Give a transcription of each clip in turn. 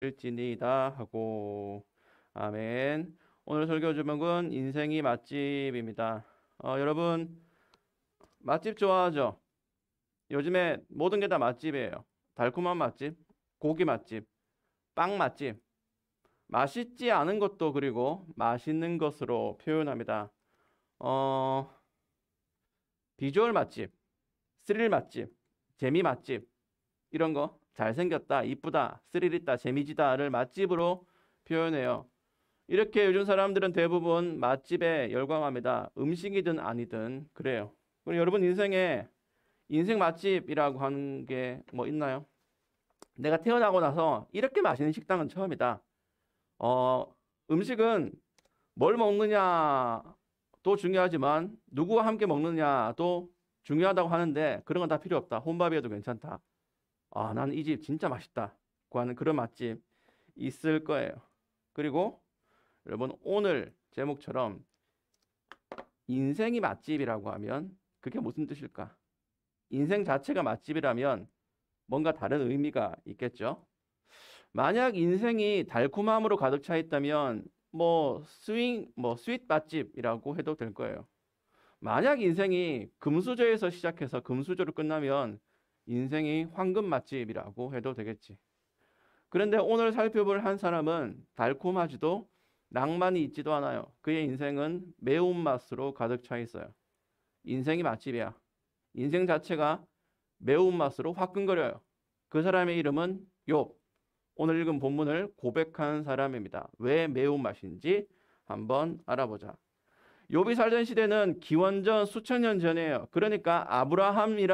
일진이다 하고 아멘. 오늘 설교 제목은 인생이 맛집입니다. 여러분 맛집 좋아하죠? 요즘에 모든 게 다 맛집이에요. 달콤한 맛집, 고기 맛집, 빵 맛집. 맛있지 않은 것도 그리고 맛있는 것으로 표현합니다. 어, 비주얼 맛집, 스릴 맛집, 재미 맛집 이런 거 잘생겼다, 이쁘다, 스릴 있다, 재미지다를 맛집으로 표현해요. 이렇게 요즘 사람들은 대부분 맛집에 열광합니다. 음식이든 아니든 그래요. 그럼 여러분 인생에 인생 맛집이라고 하는 게 뭐 있나요? 내가 태어나고 나서 이렇게 맛있는 식당은 처음이다. 음식은 뭘 먹느냐도 중요하지만 누구와 함께 먹느냐도 중요하다고 하는데 그런 건 다 필요 없다. 혼밥이어도 괜찮다. 아, 나는 이 집 진짜 맛있다고 하는 그런 맛집 있을 거예요. 그리고 여러분 오늘 제목처럼 인생이 맛집이라고 하면 그게 무슨 뜻일까? 인생 자체가 맛집이라면 뭔가 다른 의미가 있겠죠? 만약 인생이 달콤함으로 가득 차 있다면 스윗 맛집이라고 해도 될 거예요. 만약 인생이 금수저에서 시작해서 금수저로 끝나면 인생이 황금 맛집이라고 해도 되겠지. 그런데 오늘 살펴볼 한 사람은 달콤하지도 낭만이 있지도 않아요. 그의 인생은 매운맛으로 가득 차 있어요. 인생이 맛집이야. 인생 자체가 매운맛으로 화끈거려요. 그 사람의 이름은 욥. 오늘 읽은 본문을 고백한 사람입니다. 왜 매운맛인지 한번 알아보자. 욥이 살던 시대는 기원전 수천 년 전이에요. 그러니까 아브라함이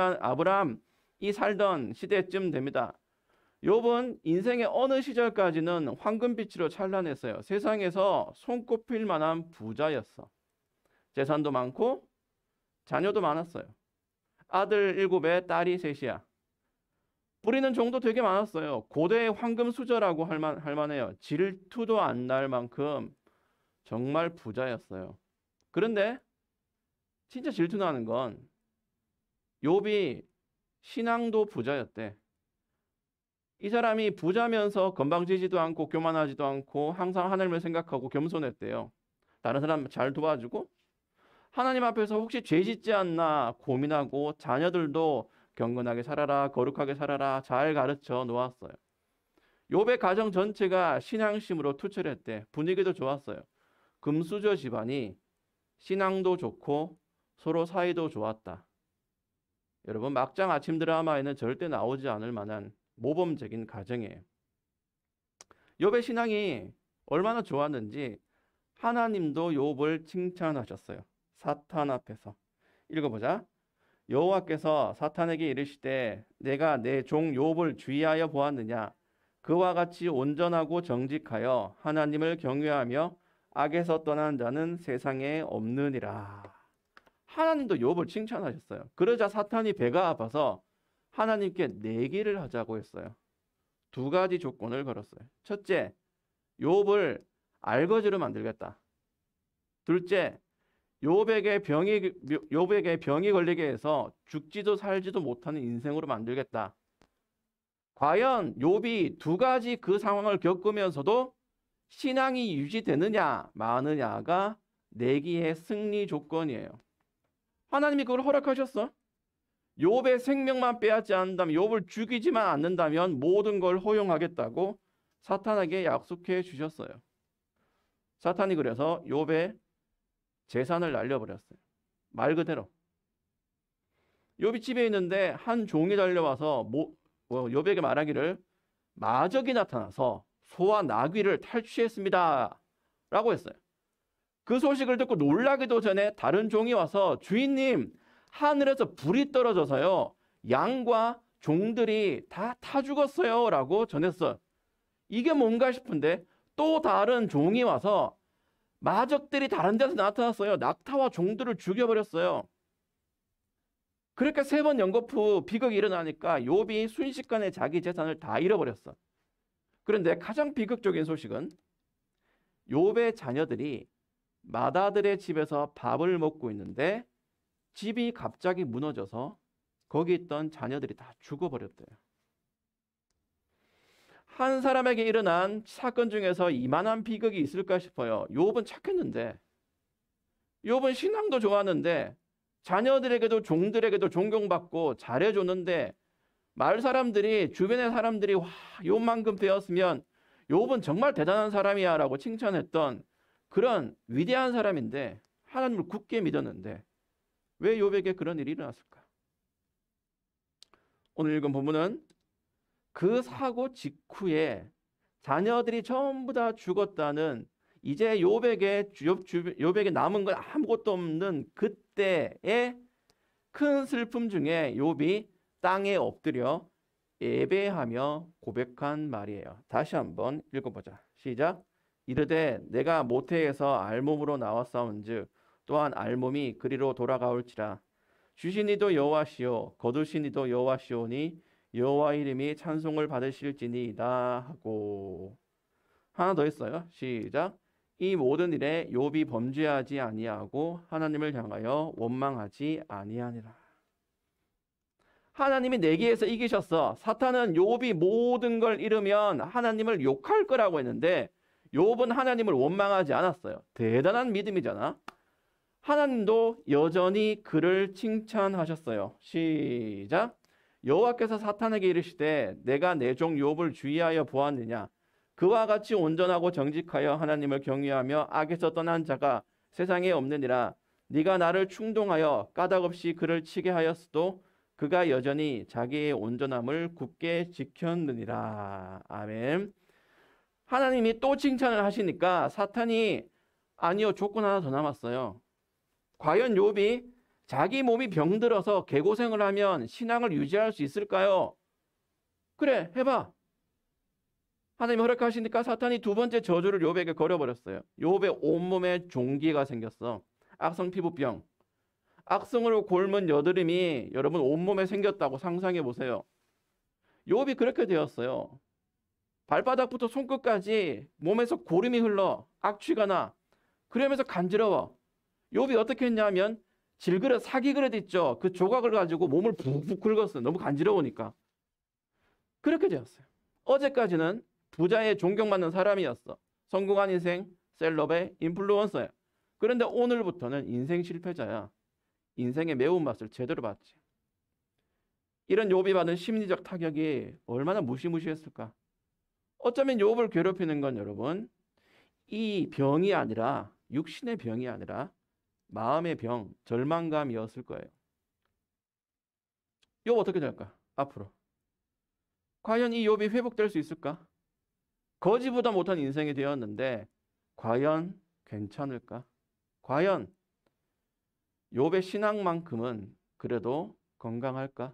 살던 시대쯤 됩니다. 욥은 인생의 어느 시절까지는 황금빛으로 찬란했어요. 세상에서 손꼽힐 만한 부자였어. 재산도 많고 자녀도 많았어요. 아들 7에 딸이 3이야. 뿌리는 종도 되게 많았어요. 고대의 황금 수저라고 할 만해요. 질투도 안 날 만큼 정말 부자였어요. 그런데 진짜 질투나는 건 욥이 신앙도 부자였대. 이 사람이 부자면서 건방지지도 않고 교만하지도 않고 항상 하나님을 생각하고 겸손했대요. 다른 사람 잘 도와주고 하나님 앞에서 혹시 죄 짓지 않나 고민하고 자녀들도 경건하게 살아라, 거룩하게 살아라 잘 가르쳐 놓았어요. 욥의 가정 전체가 신앙심으로 투철했대. 분위기도 좋았어요. 금수저 집안이 신앙도 좋고 서로 사이도 좋았다. 여러분 막장 아침 드라마에는 절대 나오지 않을 만한 모범적인 가정이에요. 욥의 신앙이 얼마나 좋았는지 하나님도 욥을 칭찬하셨어요. 사탄 앞에서. 읽어보자. 여호와께서 사탄에게 이르시되 내가 내 종 욥을 주의하여 보았느냐 그와 같이 온전하고 정직하여 하나님을 경외하며 악에서 떠난 자는 세상에 없느니라. 하나님도 욥을 칭찬하셨어요. 그러자 사탄이 배가 아파서 하나님께 내기를 하자고 했어요. 2가지 조건을 걸었어요. 첫째, 욥을 알거지로 만들겠다. 둘째, 욥에게 병이 걸리게 해서 죽지도 살지도 못하는 인생으로 만들겠다. 과연 욥이 2가지 그 상황을 겪으면서도 신앙이 유지되느냐 마느냐가 내기의 승리 조건이에요. 하나님이 그걸 허락하셨어. 욥의 생명만 빼앗지 않는다면, 욥을 죽이지만 않는다면 모든 걸 허용하겠다고 사탄에게 약속해 주셨어요. 사탄이 그래서 욥의 재산을 날려버렸어요. 말 그대로. 욥이 집에 있는데 한 종이 달려와서 욥에게 말하기를 마적이 나타나서 소와 나귀를 탈취했습니다 라고 했어요. 그 소식을 듣고 놀라기도 전에 다른 종이 와서 주인님, 하늘에서 불이 떨어져서요 양과 종들이 다 타 죽었어요 라고 전했어요. 이게 뭔가 싶은데 또 다른 종이 와서 마적들이 다른 데서 나타났어요. 낙타와 종들을 죽여버렸어요. 그렇게 3번 연거푸 비극이 일어나니까 욥이 순식간에 자기 재산을 다 잃어버렸어. 그런데 가장 비극적인 소식은 욥의 자녀들이 맏아들의 집에서 밥을 먹고 있는데 집이 갑자기 무너져서 거기 있던 자녀들이 다 죽어버렸대요. 한 사람에게 일어난 사건 중에서 이만한 비극이 있을까 싶어요. 욥은 착했는데, 욥은 신앙도 좋았는데, 자녀들에게도 종들에게도 존경받고 잘해줬는데, 마을 사람들이, 주변의 사람들이 와, 욥만큼 되었으면 욥은 정말 대단한 사람이야 라고 칭찬했던 그런 위대한 사람인데, 하나님을 굳게 믿었는데 왜 욥에게 그런 일이 일어났을까? 오늘 읽은 본문은 그 사고 직후에 자녀들이 전부 다 죽었다는, 이제 욥에게 남은 건 아무것도 없는 그때의 큰 슬픔 중에 욥이 땅에 엎드려 예배하며 고백한 말이에요. 다시 한번 읽어보자. 시작. 이르되 내가 모태에서 알몸으로 나왔사온즉 또한 알몸이 그리로 돌아가올지라. 주신 이도 여호와시요 거두신 이도 여호와시오니 여호와 이름이 찬송을 받으실지니이다 하고. 하나 더 있어요. 시작. 이 모든 일에 욥이 범죄하지 아니하고 하나님을 향하여 원망하지 아니하니라. 하나님이 내기에서 이기셨어. 사탄은 욥이 모든 걸 잃으면 하나님을 욕할 거라고 했는데 욥은 하나님을 원망하지 않았어요. 대단한 믿음이잖아. 하나님도 여전히 그를 칭찬하셨어요. 시작. 여호와께서 사탄에게 이르시되 내가 내 종 욥을 주의하여 보았느냐. 그와 같이 온전하고 정직하여 하나님을 경외하며 악에서 떠난 자가 세상에 없느니라. 네가 나를 충동하여 까닭없이 그를 치게 하였어도 그가 여전히 자기의 온전함을 굳게 지켰느니라. 아멘. 하나님이 또 칭찬을 하시니까 사탄이 아니요, 조건 하나 더 남았어요. 과연 욥이 자기 몸이 병들어서 개고생을 하면 신앙을 유지할 수 있을까요? 그래, 해봐. 하나님이 허락하시니까 사탄이 두 번째 저주를 욥에게 걸어버렸어요. 욥의 온몸에 종기가 생겼어. 악성 피부병. 악성으로 곪은 여드름이 여러분 온몸에 생겼다고 상상해 보세요. 욥이 그렇게 되었어요. 발바닥부터 손끝까지 몸에서 고름이 흘러 악취가 나. 그러면서 간지러워. 욥이 어떻게 했냐면 질그릇, 사기그릇 있죠. 그 조각을 가지고 몸을 푹푹 긁었어요. 너무 간지러우니까. 그렇게 되었어요. 어제까지는 부자의 존경받는 사람이었어. 성공한 인생, 셀럽의 인플루언서야. 그런데 오늘부터는 인생 실패자야. 인생의 매운맛을 제대로 봤지. 이런 욥이 받은 심리적 타격이 얼마나 무시무시했을까. 어쩌면 욥을 괴롭히는 건 여러분, 이 병이 아니라, 육신의 병이 아니라 마음의 병, 절망감이었을 거예요. 욥 어떻게 될까? 앞으로. 과연 이 욥이 회복될 수 있을까? 거지보다 못한 인생이 되었는데 과연 괜찮을까? 과연 욥의 신앙만큼은 그래도 건강할까?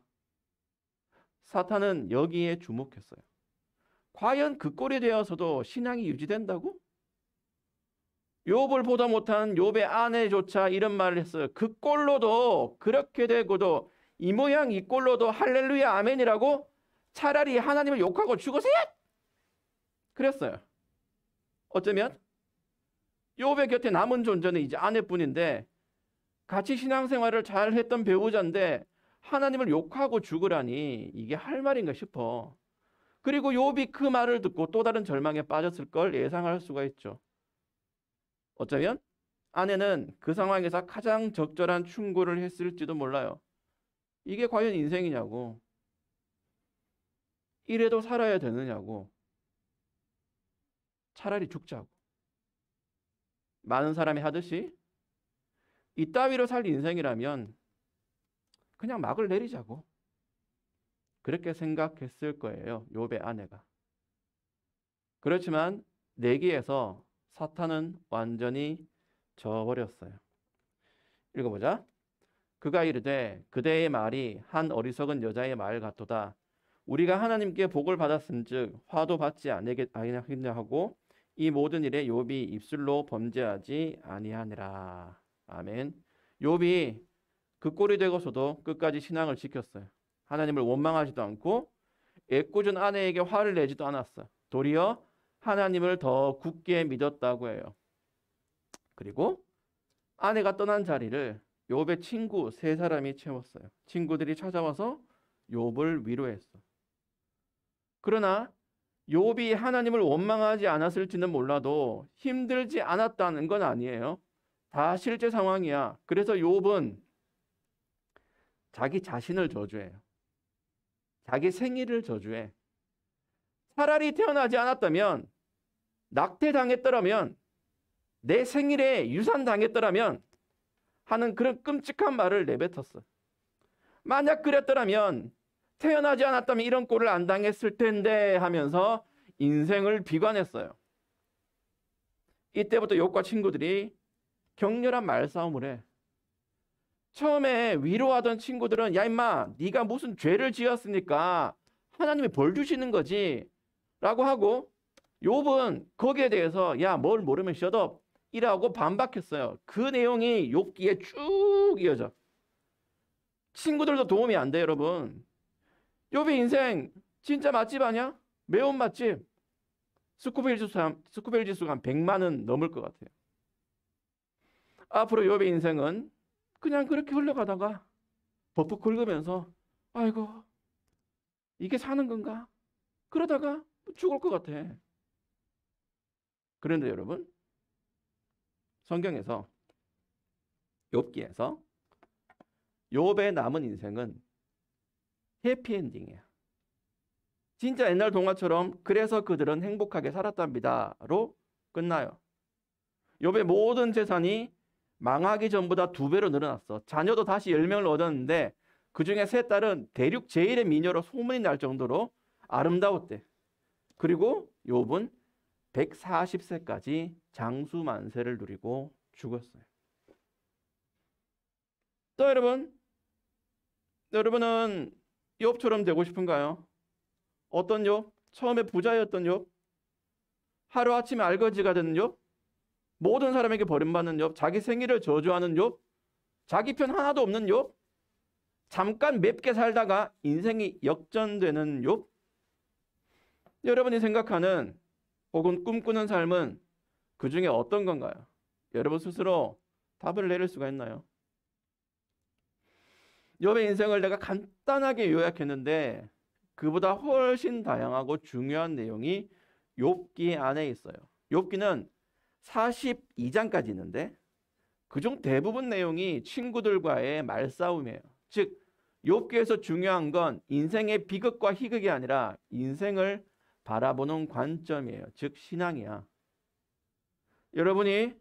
사탄은 여기에 주목했어요. 과연 그 꼴이 되어서도 신앙이 유지된다고? 욥을 보다 못한 욥의 아내조차 이런 말을 했어요. 그 꼴로도 그렇게 되고도 이 모양 이 꼴로도 할렐루야 아멘이라고? 차라리 하나님을 욕하고 죽으세요? 그랬어요. 어쩌면 욥의 곁에 남은 존재는 이제 아내뿐인데 같이 신앙생활을 잘 했던 배우자인데 하나님을 욕하고 죽으라니 이게 할 말인가 싶어. 그리고 욥이 그 말을 듣고 또 다른 절망에 빠졌을 걸 예상할 수가 있죠. 어쩌면 아내는 그 상황에서 가장 적절한 충고를 했을지도 몰라요. 이게 과연 인생이냐고. 이래도 살아야 되느냐고. 차라리 죽자고. 많은 사람이 하듯이 이따위로 살 인생이라면 그냥 막을 내리자고. 그렇게 생각했을 거예요. 욥의 아내가. 그렇지만 내기에서 사탄은 완전히 져버렸어요. 읽어보자. 그가 이르되 그대의 말이 한 어리석은 여자의 말 같도다. 우리가 하나님께 복을 받았은즉 화도 받지 아니하겠냐 하고 이 모든 일에 욥이 입술로 범죄하지 아니하니라. 아멘. 욥이 그 꼴이 되고서도 끝까지 신앙을 지켰어요. 하나님을 원망하지도 않고 애꿎은 아내에게 화를 내지도 않았어. 도리어 하나님을 더 굳게 믿었다고 해요. 그리고 아내가 떠난 자리를 욥의 친구 세 사람이 채웠어요. 친구들이 찾아와서 욥을 위로했어. 그러나 욥이 하나님을 원망하지 않았을지는 몰라도 힘들지 않았다는 건 아니에요. 다 실제 상황이야. 그래서 욥은 자기 자신을 저주해요. 자기 생일을 저주해. 차라리 태어나지 않았다면, 낙태당했더라면, 내 생일에 유산당했더라면 하는 그런 끔찍한 말을 내뱉었어. 만약 그랬더라면 태어나지 않았다면 이런 꼴을 안 당했을 텐데 하면서 인생을 비관했어요. 이때부터 욥과 친구들이 격렬한 말싸움을 해. 처음에 위로하던 친구들은 야 임마 네가 무슨 죄를 지었으니까 하나님이 벌 주시는 거지 라고 하고, 욥은 거기에 대해서 야 뭘 모르면 셧업 이라고 반박했어요. 그 내용이 욥기에 쭉 이어져. 친구들도 도움이 안 돼 여러분. 욥의 인생 진짜 맛집 아니야? 매운 맛집. 스코빌 지수가 한 100만은 넘을 것 같아요. 앞으로 욥의 인생은 그냥 그렇게 흘러가다가 버프 긁으면서 아이고 이게 사는 건가? 그러다가 죽을 것 같아. 그런데 여러분, 성경에서 욥기에서 욥의 남은 인생은 해피엔딩이야. 진짜 옛날 동화처럼 그래서 그들은 행복하게 살았답니다로 끝나요. 욥의 모든 재산이 망하기 전보다 2배로 늘어났어. 자녀도 다시 10명을 얻었는데 그중에 3딸은 대륙 제1의 미녀로 소문이 날 정도로 아름다웠대. 그리고 욥은 140세까지 장수만세를 누리고 죽었어요. 또 여러분은 욥처럼 되고 싶은가요? 어떤 욥? 처음에 부자였던 욥? 하루아침에 알거지가 된 욥? 모든 사람에게 버림받는 욥? 자기 생일을 저주하는 욥? 자기 편 하나도 없는 욥? 잠깐 맵게 살다가 인생이 역전되는 욥? 여러분이 생각하는 혹은 꿈꾸는 삶은 그 중에 어떤 건가요? 여러분 스스로 답을 내릴 수가 있나요? 욥의 인생을 내가 간단하게 요약했는데 그보다 훨씬 다양하고 중요한 내용이 욥기 안에 있어요. 욥기는 42장까지 있는데 그중 대부분 내용이 친구들과의 말싸움이에요. 즉 욥기에서 중요한 건 인생의 비극과 희극이 아니라 인생을 바라보는 관점이에요. 즉 신앙이야. 여러분이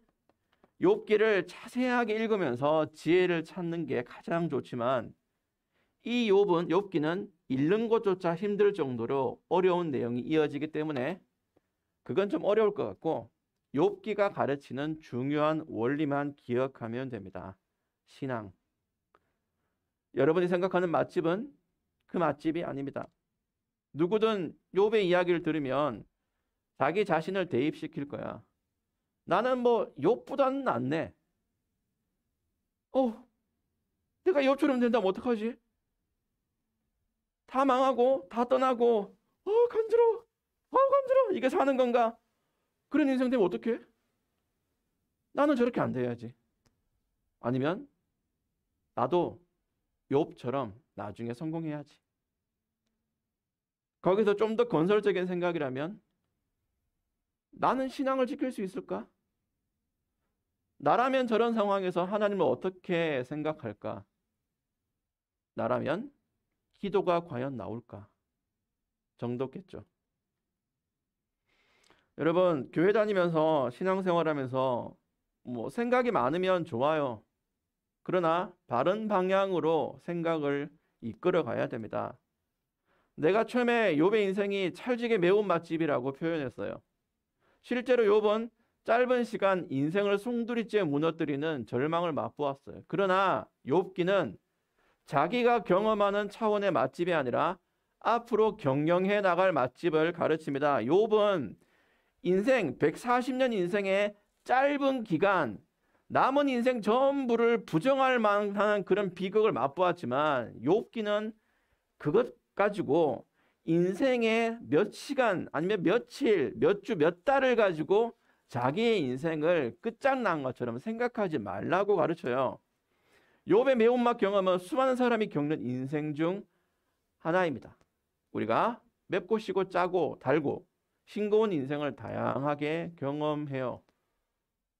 욥기를 자세하게 읽으면서 지혜를 찾는 게 가장 좋지만 이 욥기는 읽는 것조차 힘들 정도로 어려운 내용이 이어지기 때문에 그건 좀 어려울 것 같고 욥기가 가르치는 중요한 원리만 기억하면 됩니다. 신앙. 여러분이 생각하는 맛집은 그 맛집이 아닙니다. 누구든 욥의 이야기를 들으면 자기 자신을 대입시킬 거야. 나는 뭐 욥보다는 낫네. 내가 욥처럼 된다면 어떡하지? 다 망하고 다 떠나고 간지러워. 간지러워. 이게 사는 건가? 그런 인생 되면 어떡해? 나는 저렇게 안 돼야지. 아니면 나도 욥처럼 나중에 성공해야지. 거기서 좀 더 건설적인 생각이라면 나는 신앙을 지킬 수 있을까? 나라면 저런 상황에서 하나님을 어떻게 생각할까? 나라면 기도가 과연 나올까? 정도겠죠. 여러분, 교회 다니면서 신앙생활하면서 생각이 많으면 좋아요. 그러나 바른 방향으로 생각을 이끌어 가야 됩니다. 내가 처음에 욥의 인생이 찰지게 매운 맛집이라고 표현했어요. 실제로 욥은 짧은 시간 인생을 송두리째 무너뜨리는 절망을 맛보았어요. 그러나 욥기는 자기가 경험하는 차원의 맛집이 아니라 앞으로 경영해 나갈 맛집을 가르칩니다. 욥은 인생 140년 인생의 짧은 기간, 남은 인생 전부를 부정할 만한 그런 비극을 맛보았지만 욥기는 그것 가지고 인생의 몇 시간 아니면 며칠, 몇 주, 몇 달을 가지고 자기의 인생을 끝장난 것처럼 생각하지 말라고 가르쳐요. 욥의 매운맛 경험은 수많은 사람이 겪는 인생 중 하나입니다. 우리가 맵고 시고 짜고 달고 싱거운 인생을 다양하게 경험해요.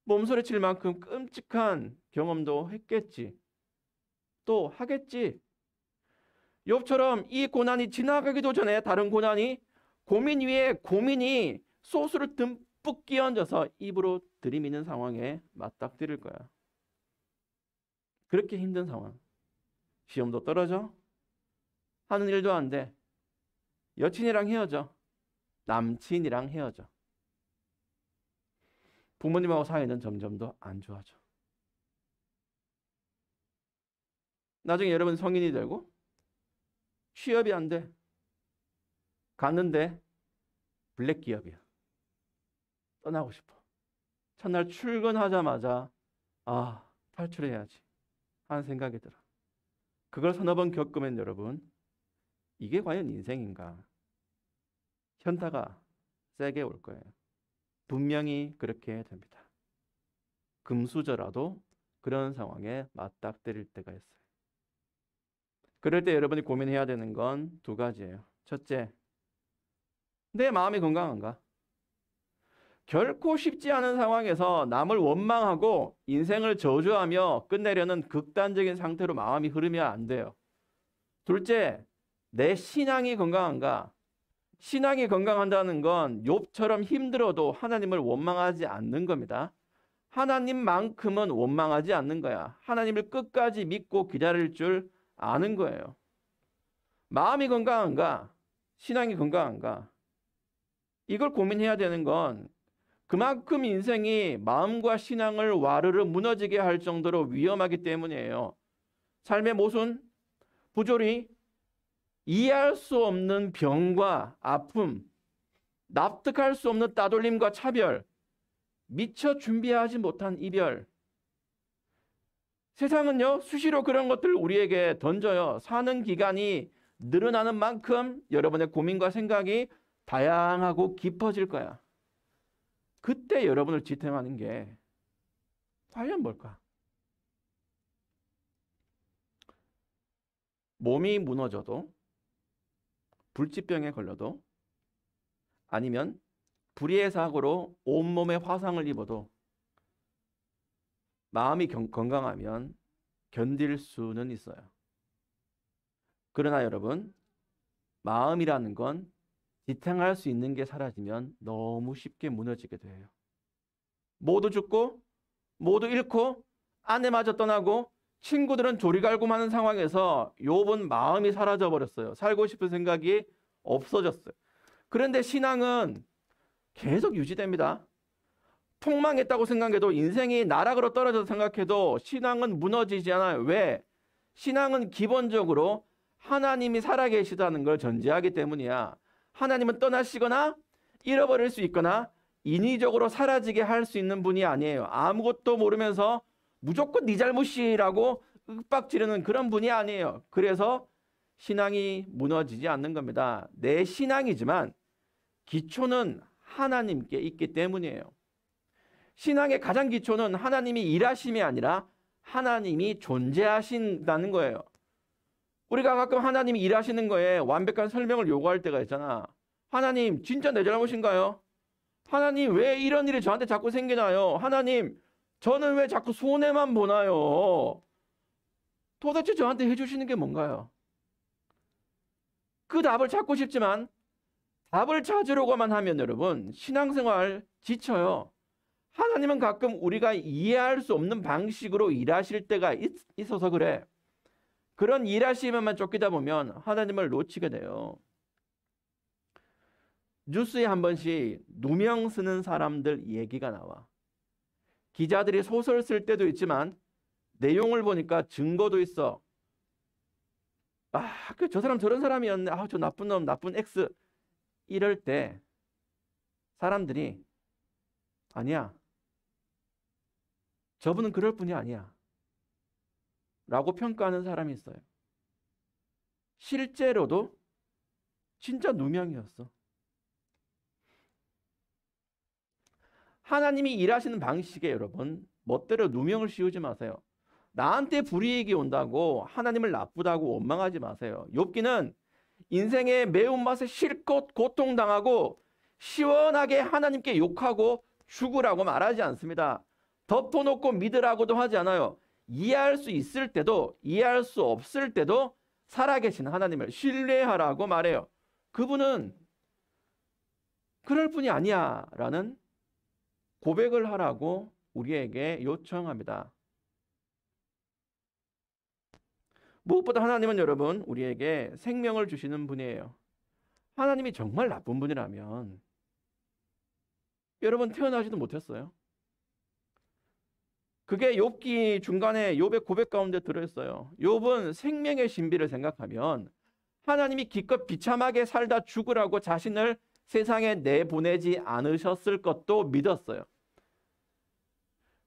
몸서리칠 만큼 끔찍한 경험도 했겠지. 또 하겠지. 욥처럼 이 고난이 지나가기도 전에 다른 고난이 고민 위에 고민이 소스를 듬뿍 끼얹어서 입으로 들이미는 상황에 맞닥뜨릴 거야. 그렇게 힘든 상황. 시험도 떨어져. 하는 일도 안 돼. 여친이랑 헤어져. 남친이랑 헤어져. 부모님하고 사이는 점점 더 안 좋아져. 나중에 여러분 성인이 되고 취업이 안 돼. 갔는데 블랙 기업이야. 떠나고 싶어. 첫날 출근하자마자 아, 탈출해야지 하는 생각이 들어. 그걸 서너 번 겪으면 여러분, 이게 과연 인생인가? 현타가 세게 올 거예요. 분명히 그렇게 됩니다. 금수저라도 그런 상황에 맞닥뜨릴 때가 있어요. 그럴 때 여러분이 고민해야 되는 건 두 가지예요. 첫째, 내 마음이 건강한가? 결코 쉽지 않은 상황에서 남을 원망하고 인생을 저주하며 끝내려는 극단적인 상태로 마음이 흐르면 안 돼요. 둘째, 내 신앙이 건강한가? 신앙이 건강한다는 건 욥처럼 힘들어도 하나님을 원망하지 않는 겁니다. 하나님만큼은 원망하지 않는 거야. 하나님을 끝까지 믿고 기다릴 줄 아는 거예요. 마음이 건강한가? 신앙이 건강한가? 이걸 고민해야 되는 건 그만큼 인생이 마음과 신앙을 와르르 무너지게 할 정도로 위험하기 때문이에요. 삶의 모순, 부조리, 이해할 수 없는 병과 아픔, 납득할 수 없는 따돌림과 차별, 미처 준비하지 못한 이별. 세상은요, 수시로 그런 것들을 우리에게 던져요. 사는 기간이 늘어나는 만큼 여러분의 고민과 생각이 다양하고 깊어질 거야. 그때 여러분을 지탱하는 게 과연 뭘까? 몸이 무너져도, 불치병에 걸려도, 아니면 불의의 사고로 온몸에 화상을 입어도 마음이 건강하면 견딜 수는 있어요. 그러나 여러분, 마음이라는 건 지탱할 수 있는 게 사라지면 너무 쉽게 무너지게 돼요. 모두 죽고 모두 잃고 아내마저 떠나고 친구들은 조리갈굼하는 상황에서 욥은 마음이 사라져 버렸어요. 살고 싶은 생각이 없어졌어요. 그런데 신앙은 계속 유지됩니다. 폭망했다고 생각해도, 인생이 나락으로 떨어져서 생각해도 신앙은 무너지지 않아요. 왜? 신앙은 기본적으로 하나님이 살아계시다는 걸 전제하기 때문이야. 하나님은 떠나시거나 잃어버릴 수 있거나 인위적으로 사라지게 할 수 있는 분이 아니에요. 아무것도 모르면서 무조건 네 잘못이라고 윽박지르는 그런 분이 아니에요. 그래서 신앙이 무너지지 않는 겁니다. 내 신앙이지만 기초는 하나님께 있기 때문이에요. 신앙의 가장 기초는 하나님이 일하심이 아니라 하나님이 존재하신다는 거예요. 우리가 가끔 하나님이 일하시는 거에 완벽한 설명을 요구할 때가 있잖아. 하나님, 진짜 내 잘못인가요? 하나님, 왜 이런 일이 저한테 자꾸 생기나요? 하나님, 저는 왜 자꾸 손해만 보나요? 도대체 저한테 해주시는 게 뭔가요? 그 답을 찾고 싶지만 답을 찾으려고만 하면 여러분, 신앙생활 지쳐요. 하나님은 가끔 우리가 이해할 수 없는 방식으로 일하실 때가 있어서 그래. 그런 일하시면만 쫓기다 보면 하나님을 놓치게 돼요. 뉴스에 한 번씩 누명 쓰는 사람들 얘기가 나와. 기자들이 소설 쓸 때도 있지만 내용을 보니까 증거도 있어. 아, 저 사람 저런 사람이었네. 아, 저 나쁜 놈, 나쁜 X. 이럴 때 사람들이 아니야. 저분은 그럴 뿐이 아니야. 라고 평가하는 사람이 있어요. 실제로도 진짜 누명이었어. 하나님이 일하시는 방식에 여러분, 멋대로 누명을 씌우지 마세요. 나한테 불이익이 온다고 하나님을 나쁘다고 원망하지 마세요. 욥기는 인생의 매운맛에 실컷 고통당하고 시원하게 하나님께 욕하고 죽으라고 말하지 않습니다. 덮어놓고 믿으라고도 하지 않아요. 이해할 수 있을 때도 이해할 수 없을 때도 살아계신 하나님을 신뢰하라고 말해요. 그분은 그럴 뿐이 아니야 라는 고백을 하라고 우리에게 요청합니다. 무엇보다 하나님은 여러분 우리에게 생명을 주시는 분이에요. 하나님이 정말 나쁜 분이라면 여러분 태어나지도 못했어요. 그게 욥기 중간에 욥의 고백 가운데 들어있어요. 욥은 생명의 신비를 생각하면 하나님이 기껏 비참하게 살다 죽으라고 자신을 세상에 내보내지 않으셨을 것도 믿었어요.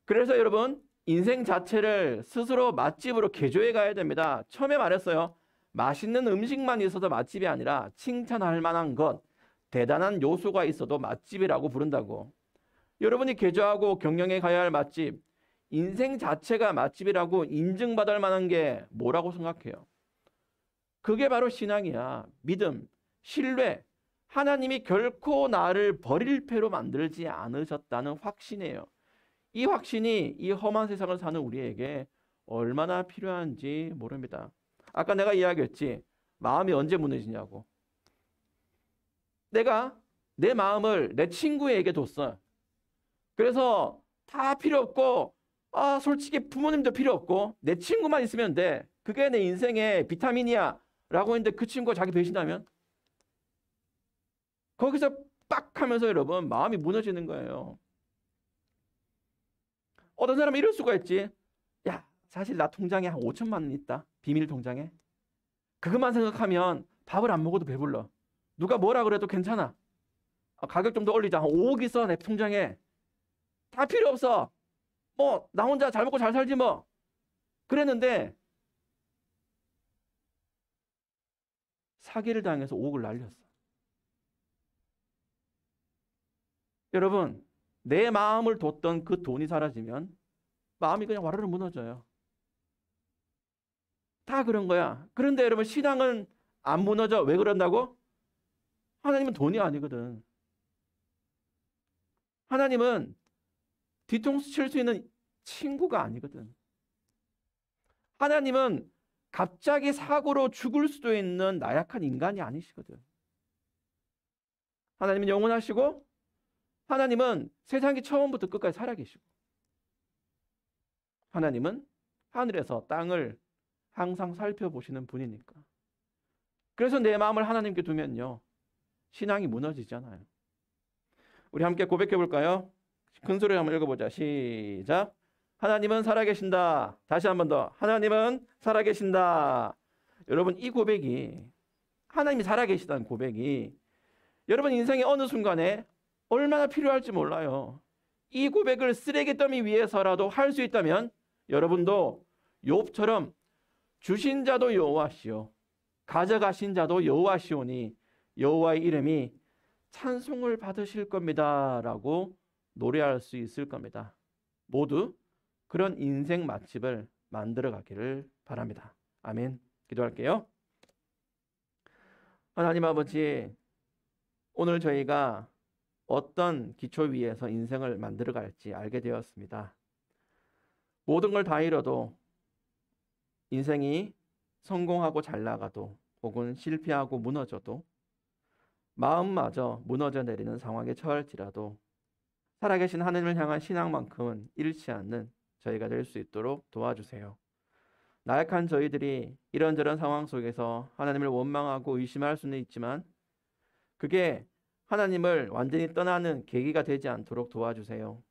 그래서 여러분 인생 자체를 스스로 맛집으로 개조해 가야 됩니다. 처음에 말했어요. 맛있는 음식만 있어도 맛집이 아니라 칭찬할 만한 것, 대단한 요소가 있어도 맛집이라고 부른다고. 여러분이 개조하고 경영해 가야 할 맛집, 인생 자체가 맛집이라고 인증받을 만한 게 뭐라고 생각해요? 그게 바로 신앙이야. 믿음, 신뢰. 하나님이 결코 나를 버릴 패로 만들지 않으셨다는 확신이에요. 이 확신이 이 험한 세상을 사는 우리에게 얼마나 필요한지 모릅니다. 아까 내가 이야기했지. 마음이 언제 무너지냐고. 내가 내 마음을 내 친구에게 뒀어. 그래서 다 필요 없고 솔직히 부모님도 필요 없고 내 친구만 있으면 돼. 그게 내 인생의 비타민이야 라고 했는데 그 친구가 자기 배신하면 거기서 빡 하면서 여러분 마음이 무너지는 거예요. 어떤 사람은 이럴 수가 있지. 야, 사실 나 통장에 한 5천만 원 있다. 비밀 통장에. 그것만 생각하면 밥을 안 먹어도 배불러. 누가 뭐라 그래도 괜찮아. 가격 좀 더 올리자. 한 5억 있어 내 통장에. 다 필요 없어. 뭐 나 혼자 잘 먹고 잘 살지 뭐. 그랬는데 사기를 당해서 5억을 날렸어. 여러분 내 마음을 뒀던 그 돈이 사라지면 마음이 그냥 와르르 무너져요. 다 그런 거야. 그런데 여러분 신앙은 안 무너져. 왜 그런다고? 하나님은 돈이 아니거든. 하나님은 뒤통수 칠 수 있는 친구가 아니거든. 하나님은 갑자기 사고로 죽을 수도 있는 나약한 인간이 아니시거든. 하나님은 영원하시고 하나님은 세상이 처음부터 끝까지 살아계시고 하나님은 하늘에서 땅을 항상 살펴보시는 분이니까. 그래서 내 마음을 하나님께 두면요. 신앙이 무너지잖아요. 우리 함께 고백해 볼까요? 큰 소리로 한번 읽어보자. 시작. 하나님은 살아계신다. 다시 한 번 더. 하나님은 살아계신다. 여러분 이 고백이 하나님이 살아계시다는 고백이 여러분 인생의 어느 순간에 얼마나 필요할지 몰라요. 이 고백을 쓰레기 더미 위에서라도 할 수 있다면 여러분도 욥처럼 주신 자도 여호와시오 가져가신 자도 여호와시오니 여호와의 이름이 찬송을 받으실 겁니다 라고 노래할 수 있을 겁니다. 모두 그런 인생 맛집을 만들어 가기를 바랍니다. 아멘. 기도할게요. 하나님 아버지, 오늘 저희가 어떤 기초 위에서 인생을 만들어 갈지 알게 되었습니다. 모든 걸 다 잃어도 인생이 성공하고 잘 나가도 혹은 실패하고 무너져도 마음마저 무너져 내리는 상황에 처할지라도 살아계신 하나님을 향한 신앙만큼은 잃지 않는 저희가 될 수 있도록 도와주세요. 나약한 저희들이 이런저런 상황 속에서 하나님을 원망하고 의심할 수는 있지만 그게 하나님을 완전히 떠나는 계기가 되지 않도록 도와주세요.